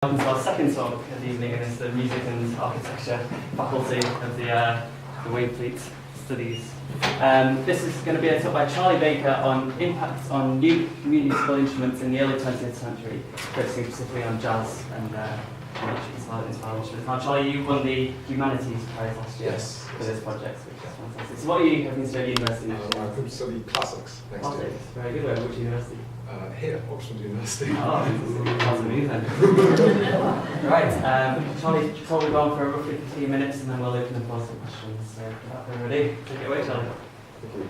Welcome to our second talk of the evening, and it's the Music and Architecture faculty of the Waynflete Studies. This is going to be a talk by Charlie Baker on impacts on new musical instruments in the early 20th century, focusing specifically on jazz and inspired instruments. Now, Charlie, you won the Humanities Prize last year for this project, which is fantastic. So what are you hoping to study at university? I'm going to study classics next year. Classics, very good. Which university? Here, Oxford University. Oh, that's amazing. Right, Charlie, before we go on for roughly 15 minutes and then we'll open the floor to questions. So, without further ado, take it away, Charlie. Thank you.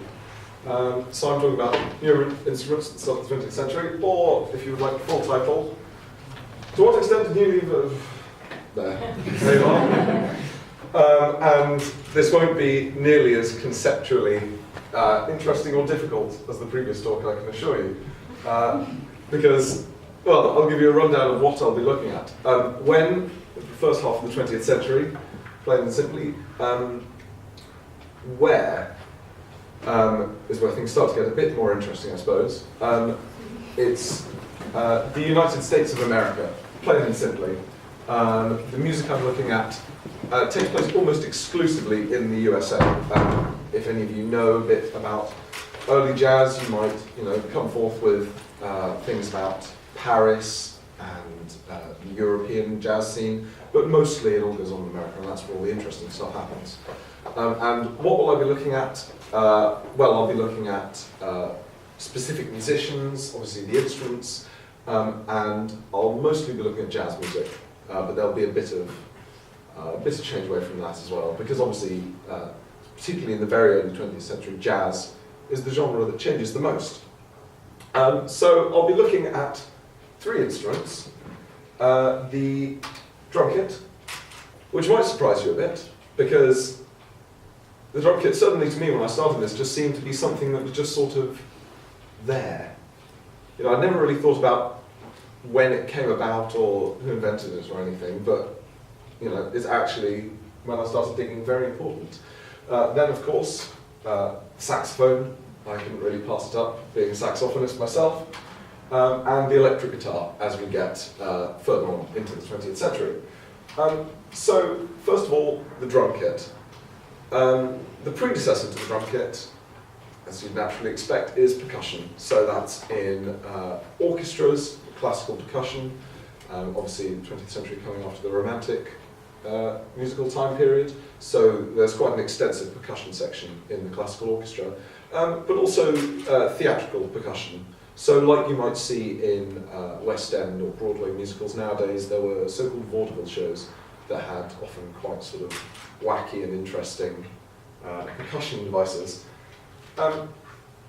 So I'm talking about new instruments at the start of the 20th century, or if you would like the full title, to what extent did you there you are. And this won't be nearly as conceptually interesting or difficult as the previous talk, I can assure you. Because, well, I'll give you a rundown of what I'll be looking at. When, the first half of the 20th century, plain and simply, where is where things start to get a bit more interesting, I suppose. It's the United States of America, plain and simply. The music I'm looking at takes place almost exclusively in the USA. If any of you know a bit about early jazz, you might, come forth with things about Paris and the European jazz scene, but mostly it all goes on in America, and that's where all the interesting stuff happens. And what will I be looking at? Well, I'll be looking at specific musicians, obviously the instruments, and I'll mostly be looking at jazz music, but there'll be a bit of change away from that as well, because obviously, particularly in the very early 20th century, jazz is the genre that changes the most. So I'll be looking at three instruments. The drum kit, which might surprise you a bit, because the drum kit, certainly to me when I started this, just seemed to be something that was just sort of there. I never really thought about when it came about or who invented it or anything, but it's actually, when I started digging, very important. Then of course, saxophone, I couldn't really pass it up, being a saxophonist myself, and the electric guitar as we get further on into the 20th century. So, first of all, the drum kit. The predecessor to the drum kit, as you'd naturally expect, is percussion. So that's in orchestras, classical percussion, obviously the 20th century coming after the Romantic musical time period, so there's quite an extensive percussion section in the classical orchestra, but also theatrical percussion. So like you might see in West End or Broadway musicals nowadays, there were so-called vaudeville shows that had often quite sort of wacky and interesting percussion devices. And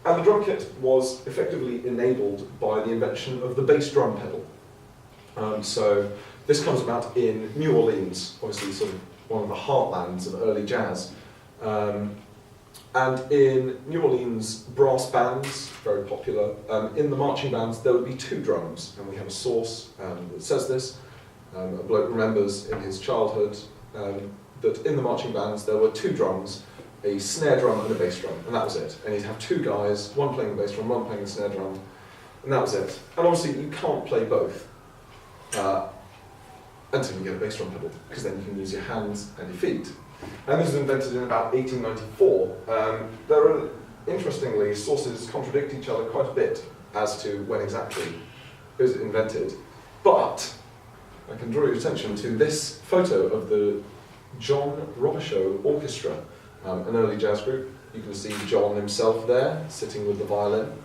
the drum kit was effectively enabled by the invention of the bass drum pedal. So this comes about in New Orleans, obviously sort of one of the heartlands of early jazz. And in New Orleans, brass bands, very popular. In the marching bands, there would be two drums, and we have a source that says this. A bloke remembers in his childhood that in the marching bands there were two drums, a snare drum and a bass drum, and that was it. And you'd have two guys, one playing the bass drum, one playing the snare drum, and that was it. And obviously you can't play both until you get a bass drum pedal, because then you can use your hands and your feet. And this was invented in about 1894. There are, interestingly, sources contradict each other quite a bit as to when exactly it was invented. But I can draw your attention to this photo of the John Robichaud Orchestra, an early jazz group. You can see John himself there, sitting with the violin,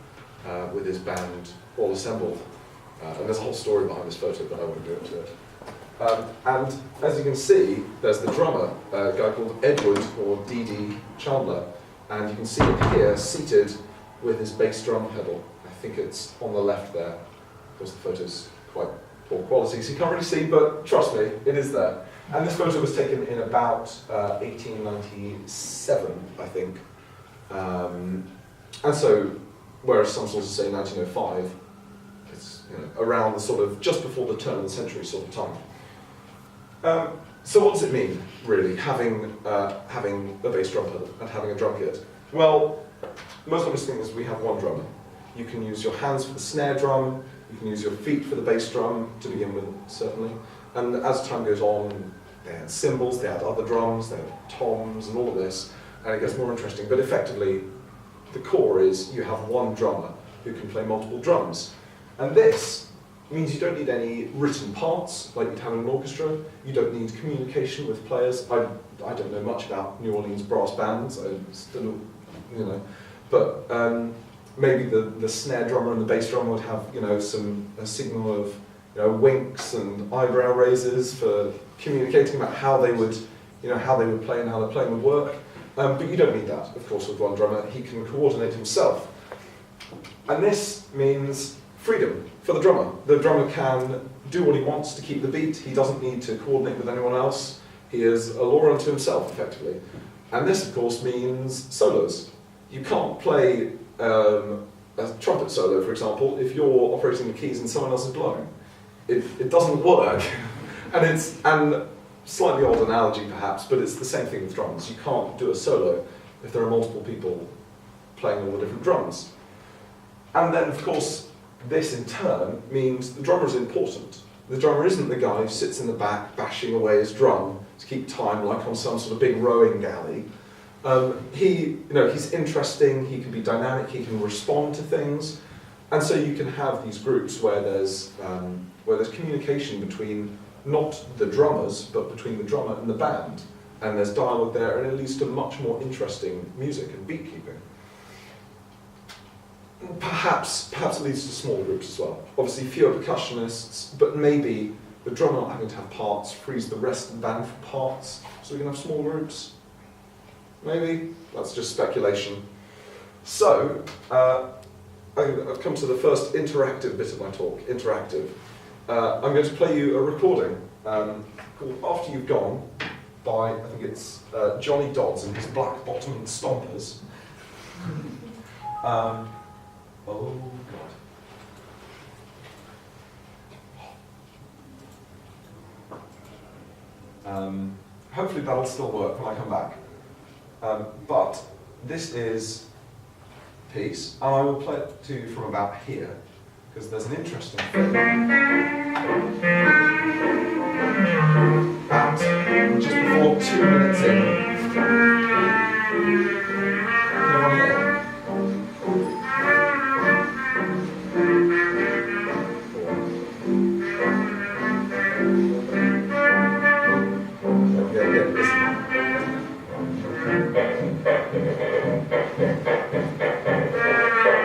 with his band all assembled. And there's a whole story behind this photo, but I won't go into it. And as you can see, there's the drummer, a guy called Edward, or D.D. Chandler, and you can see him here, seated with his bass drum pedal. I think it's on the left there. Of course, the photo's quite poor quality, so you can't really see, but trust me, it is there. And this photo was taken in about 1897, I think. And so, whereas some sources say 1905, it's around the sort of just before the turn of the century sort of time. So what does it mean, really, having a bass drum pedal and having a drum kit? Well, the most obvious thing is we have one drummer. You can use your hands for the snare drum, You can use your feet for the bass drum to begin with, certainly. And as time goes on, they add cymbals, they add other drums, they add toms and all of this, and it gets more interesting. But effectively, the core is you have one drummer who can play multiple drums. And this means you don't need any written parts like you'd have in an orchestra. You don't need communication with players. I don't know much about New Orleans brass bands. I still, but maybe the snare drummer and the bass drummer would have, a signal of, winks and eyebrow raises for communicating about how they would, how they would play and how their playing would work. But you don't need that, of course, with one drummer. He can coordinate himself. And this means freedom for the drummer. The drummer can do what he wants to keep the beat. He doesn't need to coordinate with anyone else. He is a law unto himself, effectively. And this, of course, means solos. You can't play a trumpet solo, for example, if you're operating the keys and someone else is blowing. It doesn't work. And slightly odd analogy, perhaps, but it's the same thing with drums. You can't do a solo if there are multiple people playing all the different drums. And then, of course, this in turn means the drummer is important. The drummer isn't the guy who sits in the back bashing away his drum to keep time like on some sort of big rowing galley. He's interesting, he can be dynamic, he can respond to things. And so you can have these groups where there's communication between not the drummers, but between the drummer and the band. And there's dialogue there, and it leads to much more interesting music and beat keeping. Perhaps it leads to smaller groups as well. Obviously fewer percussionists, but maybe the drummer not having to have parts frees the rest of the band for parts, so we can have small groups. Maybe, that's just speculation. So, I've come to the first interactive bit of my talk, interactive. I'm going to play you a recording called After You've Gone by, I think it's Johnny Dodds and his Black Bottom Stompers. Oh God. Hopefully that'll still work when I come back. But this is a piece, and I will play it to you from about here, because there's an interesting thing. At just before 2 minutes in, everyone here?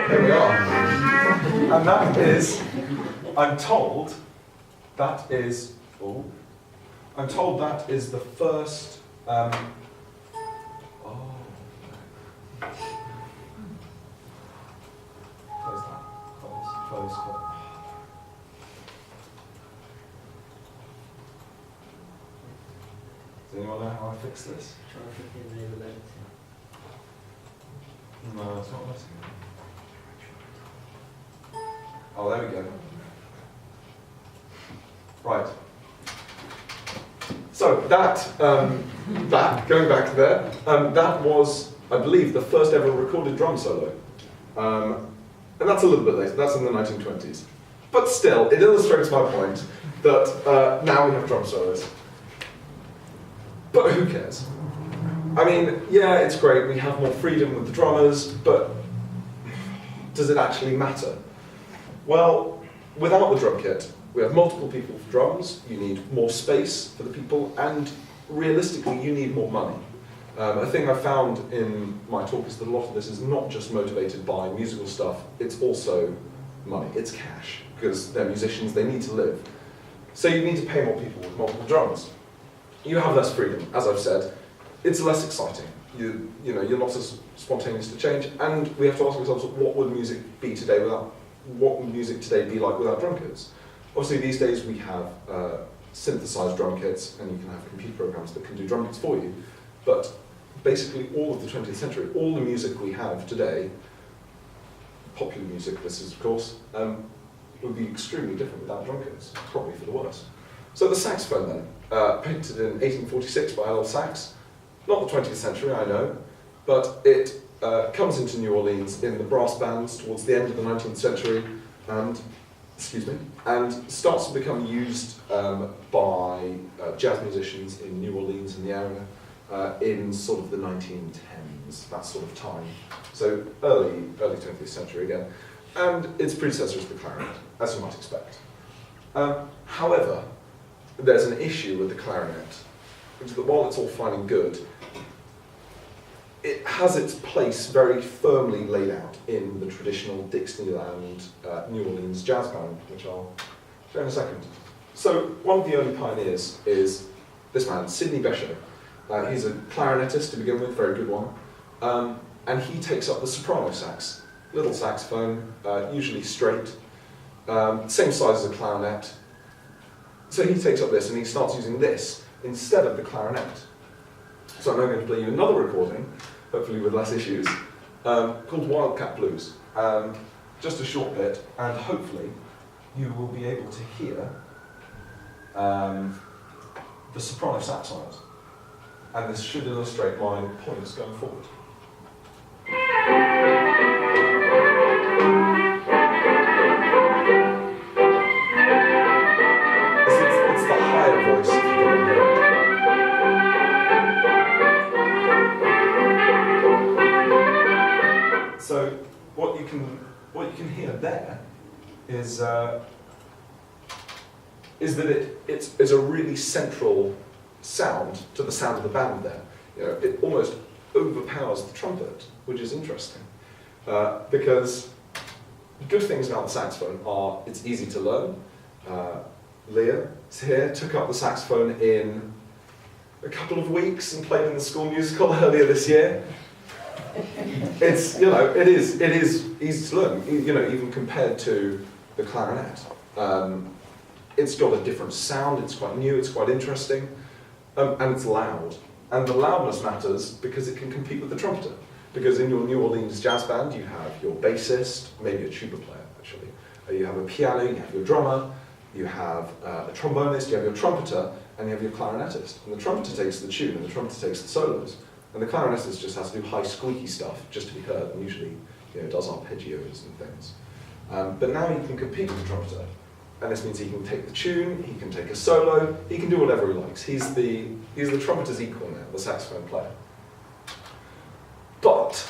There we are. And that is, I'm told that is the first, Close that. Close. Does anyone know how I fix this? Try to enable it. No, it's not letting me. Oh, there we go. Right. So going back to there, that was, I believe, the first ever recorded drum solo. And that's a little bit later, that's in the 1920s. But still, it illustrates my point that now we have drum solos. But who cares? I mean, yeah, it's great, we have more freedom with the drummers, but does it actually matter? Well, without the drum kit, we have multiple people for drums, you need more space for the people, and realistically, you need more money. A thing I found in my talk is that a lot of this is not just motivated by musical stuff, it's also money, it's cash, because they're musicians, they need to live. So you need to pay more people with multiple drums. You have less freedom, as I've said. It's less exciting. You're not as spontaneous to change, and we have to ask ourselves, what would music be today what would music today be like without drum kits? Obviously, these days we have synthesized drum kits, and you can have computer programs that can do drum kits for you. But basically, all of the 20th century, all the music we have today, popular music, this is of course, would be extremely different without drum kits, probably for the worse. So the saxophone then, patented in 1846 by L6, not the 20th century, I know, but it comes into New Orleans in the brass bands towards the end of the 19th century, and excuse me, and starts to become used by jazz musicians in New Orleans and the area in sort of the 1910s, that sort of time. So early 20th century again. And its predecessor is the clarinet, as you might expect. However, there's an issue with the clarinet, which is that while it's all fine and good, it has its place very firmly laid out in the traditional Dixieland New Orleans jazz band, which I'll show in a second. So one of the early pioneers is this man, Sidney Bechet. He's a clarinetist to begin with, very good one, and he takes up the soprano sax. Little saxophone, usually straight, same size as a clarinet. So he takes up this and he starts using this instead of the clarinet. So I'm now going to play you another recording, hopefully with less issues, called Wildcat Blues. Just a short bit, and hopefully you will be able to hear the soprano sax on it. And this should illustrate my points going forward. It's the higher voice if you can hear it. So what you can hear there is that it's a really central sound to the sound of the band there. You know, it almost overpowers the trumpet, which is interesting. Because good things about the saxophone are it's easy to learn. Leah is here, took up the saxophone in a couple of weeks and played in the school musical earlier this year. It's, you know, it is easy to learn, you know, even compared to the clarinet. It's got a different sound, it's quite new, it's quite interesting, and it's loud. And the loudness matters because it can compete with the trumpeter. Because in your New Orleans jazz band, you have your bassist, maybe a tuba player, actually. You have a piano, you have your drummer, you have a trombonist, you have your trumpeter, and you have your clarinetist. And the trumpeter takes the tune, and the trumpeter takes the solos. And the clarinetist just has to do high squeaky stuff just to be heard, and usually, you know, does arpeggios and things. But now he can compete with the trumpeter. And this means he can take the tune, he can take a solo, he can do whatever he likes. He's the trumpeter's equal now, the saxophone player. But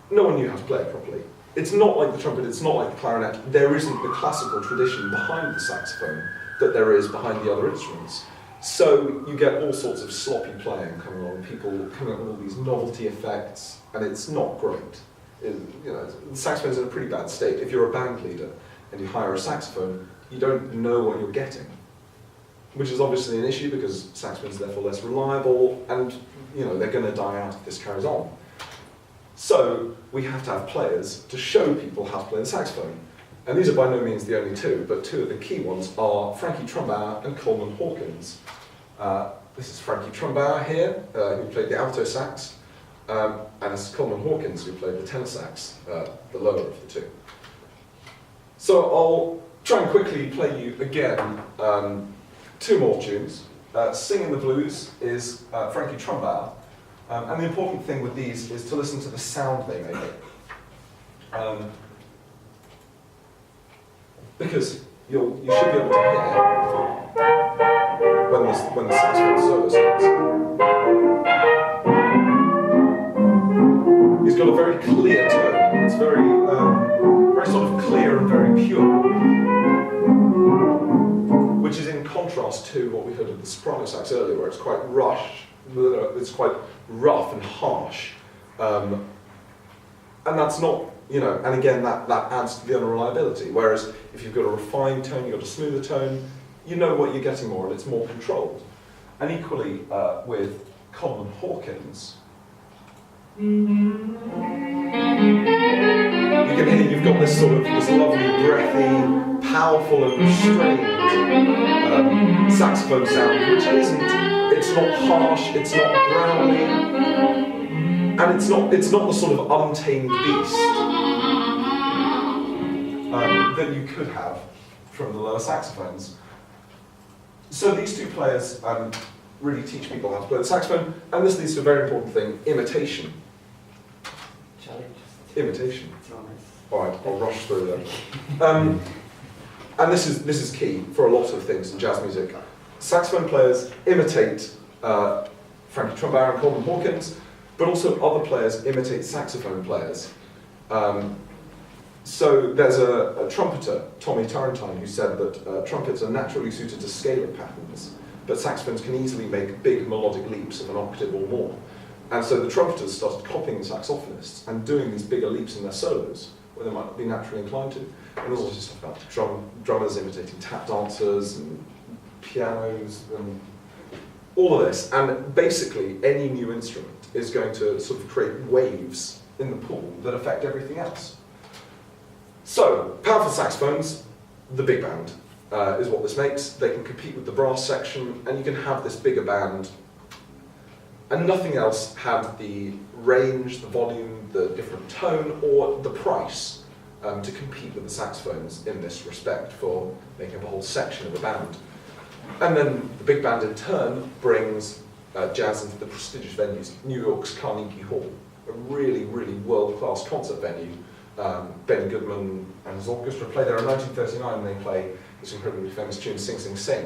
no one knew how to play it properly. It's not like the trumpet, it's not like the clarinet. There isn't the classical tradition behind the saxophone that there is behind the other instruments. So you get all sorts of sloppy playing coming along, people coming up with all these novelty effects, and it's not great. You know, the saxophone's in a pretty bad state. If you're a band leader and you hire a saxophone, you don't know what you're getting, which is obviously an issue because saxophones are therefore less reliable, and you know they're going to die out if this carries on. So we have to have players to show people how to play the saxophone. And these are by no means the only two, but two of the key ones are Frankie Trumbauer and Coleman Hawkins. This is Frankie Trumbauer here, who played the alto sax, and this is Coleman Hawkins, who played the tenor sax, the lower of the two. So I'll try and quickly play you again two more tunes. Singing the Blues is Frankie Trumbauer. And the important thing with these is to listen to the sound they make. Because you should be able to hear when the saxophone solo starts. He's got a very clear tone. It's very sort of clear and very pure, which is in contrast to what we heard of the soprano sax earlier, where it's quite it's quite rough and harsh, and that's not, you know, and again that adds to the unreliability. Whereas if you've got a refined tone, you've got a smoother tone, you know what you're getting more, and it's more controlled. And equally with Coleman Hawkins, you can hear you've got this sort of this lovely, breathy, powerful and restrained saxophone sound, which isn't. It's not harsh, it's not growly, and it's not the sort of untamed beast that you could have from the lower saxophones. So these two players really teach people how to play the saxophone, and this leads to a very important thing: imitation. Shall we just... Imitation. It's not nice. All right, I'll rush through them. and this is key for a lot of things in jazz music. Saxophone players imitate Frankie Trumbauer and Coleman Hawkins, but also other players imitate saxophone players. So there's a trumpeter, Tommy Turrentine, who said that trumpets are naturally suited to scalar patterns, but saxophones can easily make big melodic leaps of an octave or more. And so the trumpeters started copying the saxophonists and doing these bigger leaps in their solos, where they might not be naturally inclined to. And there's also stuff about drummers imitating tap dancers and pianos and all of this. And basically, any new instrument is going to sort of create waves in the pool that affect everything else. So, powerful saxophones, the big band is what this makes. They can compete with the brass section, and you can have this bigger band. And nothing else had the range, the volume, the different tone, or the price to compete with the saxophones in this respect for making up a whole section of a band. And then the big band in turn brings jazz into the prestigious venues. New York's Carnegie Hall, a really, really world-class concert venue. Benny Goodman and his orchestra play there in 1939, and they play this incredibly famous tune, Sing, Sing, Sing,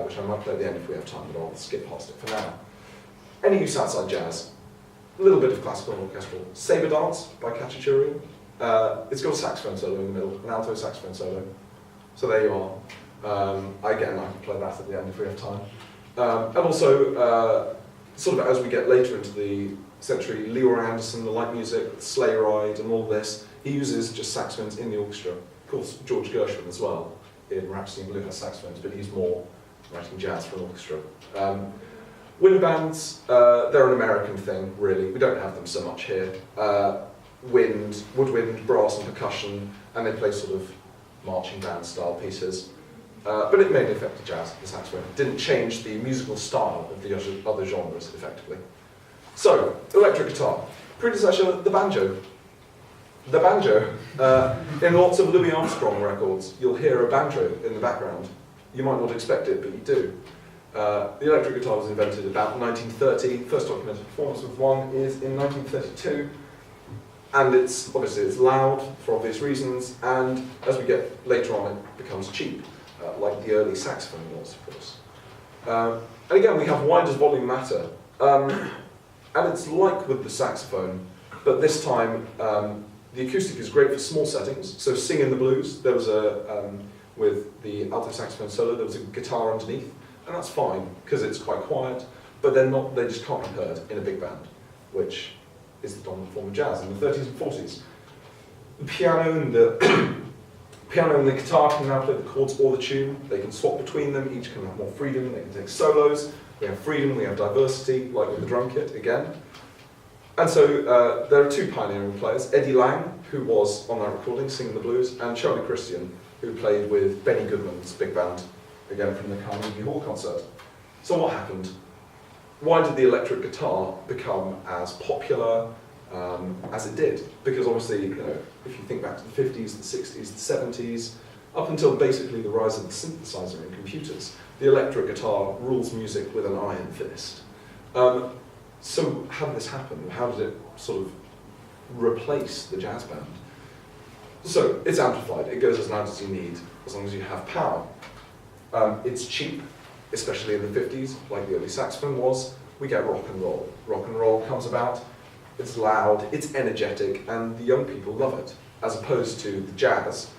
which I might play at the end if we have time, but I'll skip past it for now. Any use outside jazz, a little bit of classical and orchestral. Sabre Dance by Khachaturian. It's got a saxophone solo in the middle, an alto saxophone solo. So there you are. Again, I can play that at the end if we have time. And also, sort of as we get later into the century, Leroy Anderson, the light music, the Sleigh Ride and all this, he uses just saxophones in the orchestra. Of course, George Gershwin as well, in Rhapsody in Blue has saxophones, but he's more writing jazz for an orchestra. Wind bands, they're an American thing, really. We don't have them so much here. Wind, woodwind, brass and percussion, and they play sort of marching band style pieces. But it mainly affected jazz, the saxophone. It didn't change the musical style of the other genres, effectively. So, electric guitar. Predecessor, the banjo. The banjo. In lots of Louis Armstrong records, you'll hear a banjo in the background. You might not expect it, but you do. The electric guitar was invented about 1930. First documented performance of one is in 1932. And it's loud for obvious reasons, and as we get later on, it becomes cheap, like the early saxophone was, of course. And again, we have why does volume matter? And it's like with the saxophone, but this time the acoustic is great for small settings. So Sing in the Blues, there was with the alto saxophone solo, there was a guitar underneath, and that's fine, because it's quite quiet, but they just can't be heard in a big band, which is the dominant form of jazz in the 30s and 40s. The piano and the guitar can now play the chords or the tune. They can swap between them, each can have more freedom, they can take solos. We have freedom, we have diversity, like with the drum kit again. And so there are two pioneering players, Eddie Lang, who was on that recording singing the blues, and Charlie Christian, who played with Benny Goodman's big band, again from the Carnegie Hall concert. So what happened? Why did the electric guitar become as popular as it did? Because obviously, if you think back to the 50s, the 60s, the 70s, up until basically the rise of the synthesizer in computers, the electric guitar rules music with an iron fist. So how did this happen? How did it sort of replace the jazz band? So it's amplified. It goes as loud as you need, as long as you have power. It's cheap, especially in the 50s, like the early saxophone was. We get rock and roll. Rock and roll comes about. It's loud, it's energetic, and the young people love it, as opposed to the jazz,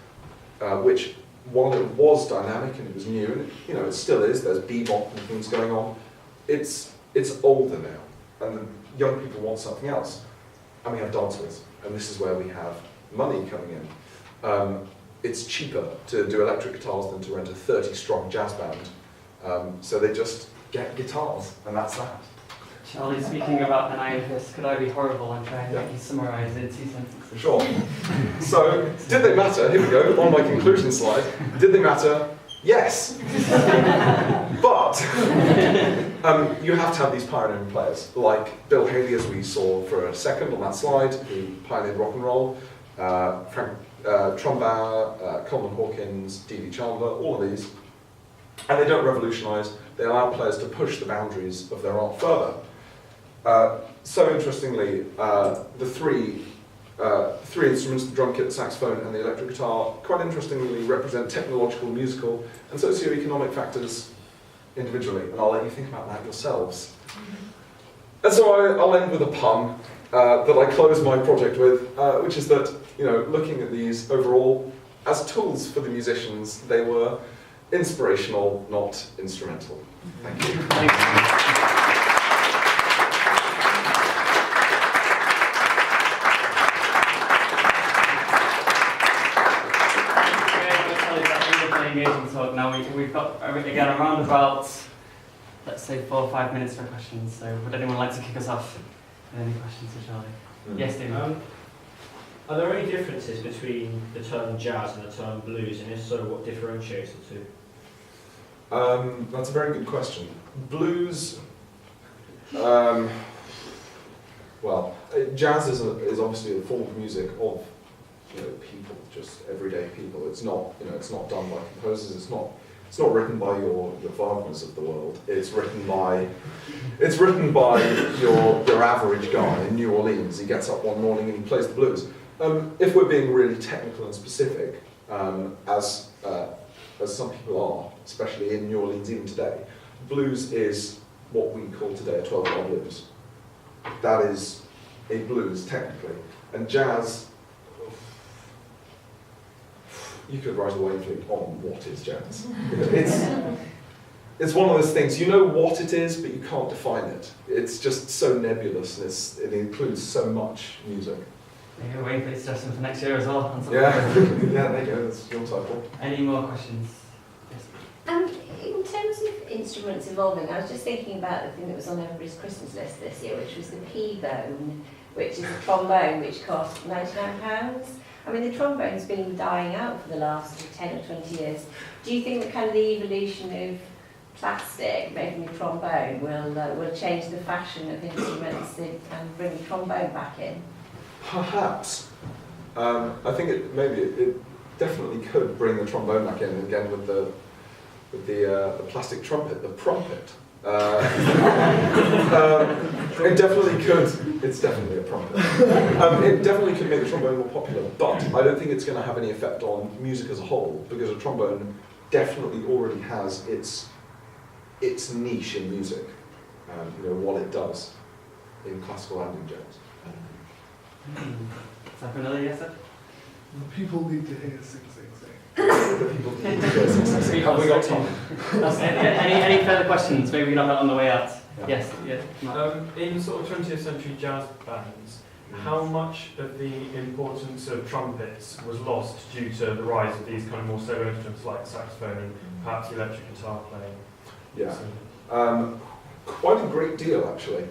which, while it was dynamic and it was new, and it still is, there's bebop and things going on, it's older now, and the young people want something else. And we have dancers, and this is where we have money coming in. It's cheaper to do electric guitars than to rent a 30-strong jazz band, so they just get guitars, and that's that. Charlie, speaking about an iron fist, could I be horrible and try and make you summarise in 2 sentences? Sure. So, did they matter? Here we go, on my conclusion slide. Did they matter? Yes. But you have to have these pioneering players, like Bill Haley, as we saw for a second on that slide, who pioneered rock and roll, Frank Trumbauer, Coleman Hawkins, D.D. Chandler, all of these. And they don't revolutionise, they allow players to push the boundaries of their art further. So interestingly, the three Three instruments, the drum kit, the saxophone, and the electric guitar, quite interestingly represent technological, musical, and socio-economic factors individually, and I'll let you think about that yourselves. And so I'll end with a pun that I close my project with, which is that, looking at these overall, as tools for the musicians, they were inspirational, not instrumental. Thank you. Now we've got, again, around about, let's say 4 or 5 minutes for questions, so would anyone like to kick us off with any questions for Charlie? Yes, David? Are there any differences between the term jazz and the term blues, and if so, what differentiates the two? That's a very good question. Blues, jazz is obviously a form of music of people, just everyday people. It's not done by composers. It's not written by your Wagners of the world. It's written by your average guy in New Orleans. He gets up one morning and he plays the blues. If we're being really technical and specific, as some people are, especially in New Orleans even today, blues is what we call today a 12-bar blues. That is a blues technically, and jazz. You could write a Waynflete on what is jazz. It's one of those things, you know what it is, but you can't define it. It's just so nebulous, and it includes so much music. There you go, Waynflete suggestion for next year as well. Yeah, there you go, that's your title. Any more questions? Yes. In terms of instruments evolving, I was just thinking about the thing that was on everybody's Christmas list this year, which was the P-bone, which is a trombone which cost £99. I mean, the trombone's been dying out for the last 10 or 20 years. Do you think that kind of the evolution of plastic making a trombone will change the fashion of instruments and bring the trombone back in? Perhaps. I think it definitely could bring the trombone back in again with the plastic trumpet, the prompet. It definitely could. It's definitely a trumpet. It definitely could make the trombone more popular, but I don't think it's going to have any effect on music as a whole, because a trombone definitely already has its niche in music. What it does in classical and in jazz. Is that familiar, yes, sir? The people need to hear sing, sing, sing. The people need to hear sing, sing, sing. Have we got time? Any further questions? Maybe we can have that on the way out. Yeah. Yes, yeah. In sort of 20th century jazz bands, how much of the importance of trumpets was lost due to the rise of these kind of more solo instruments like saxophone and perhaps electric guitar playing? Yeah, quite a great deal actually.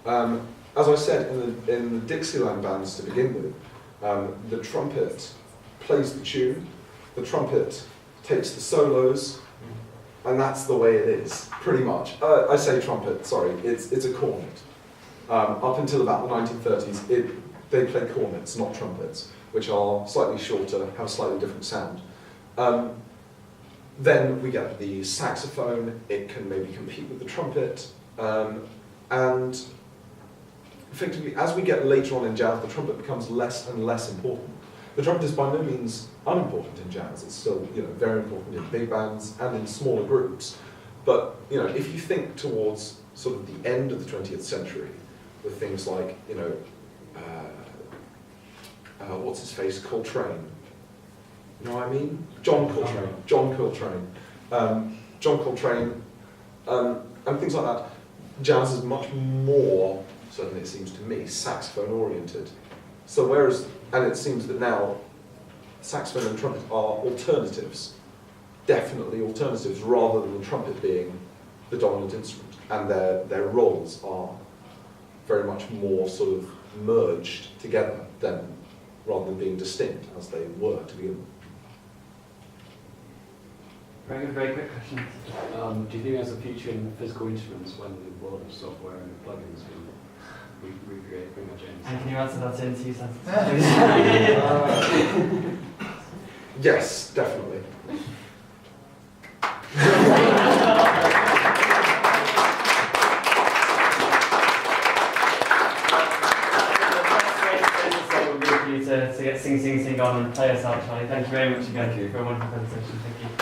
As I said, in the Dixieland bands to begin with, the trumpet plays the tune, the trumpet takes the solos, and that's the way it is, pretty much. I say trumpet, sorry, it's a cornet. Up until about the 1930s, they play cornets, not trumpets, which are slightly shorter, have a slightly different sound. Then we get the saxophone, it can maybe compete with the trumpet, and effectively, as we get later on in jazz, the trumpet becomes less and less important. The trumpet is by no means unimportant in jazz. It's still, very important in big bands and in smaller groups. But, if you think towards sort of the end of the 20th century, with things like, what's his face, Coltrane. You know what I mean? John Coltrane, and things like that. Jazz is much more, certainly it seems to me, saxophone oriented. So and it seems that now saxophone and trumpet are alternatives, definitely alternatives, rather than the trumpet being the dominant instrument. And their roles are very much more sort of merged together rather than being distinct as they were to begin with. Very good, very quick question. Do you think there's a future in physical instruments when the world of software and plugins will recreate pretty much anything? And can you answer that in 2 sentences? Yes, definitely. get sing on and play us out, Charlie. Thank you very much again Thank you. for a wonderful presentation. Thank you.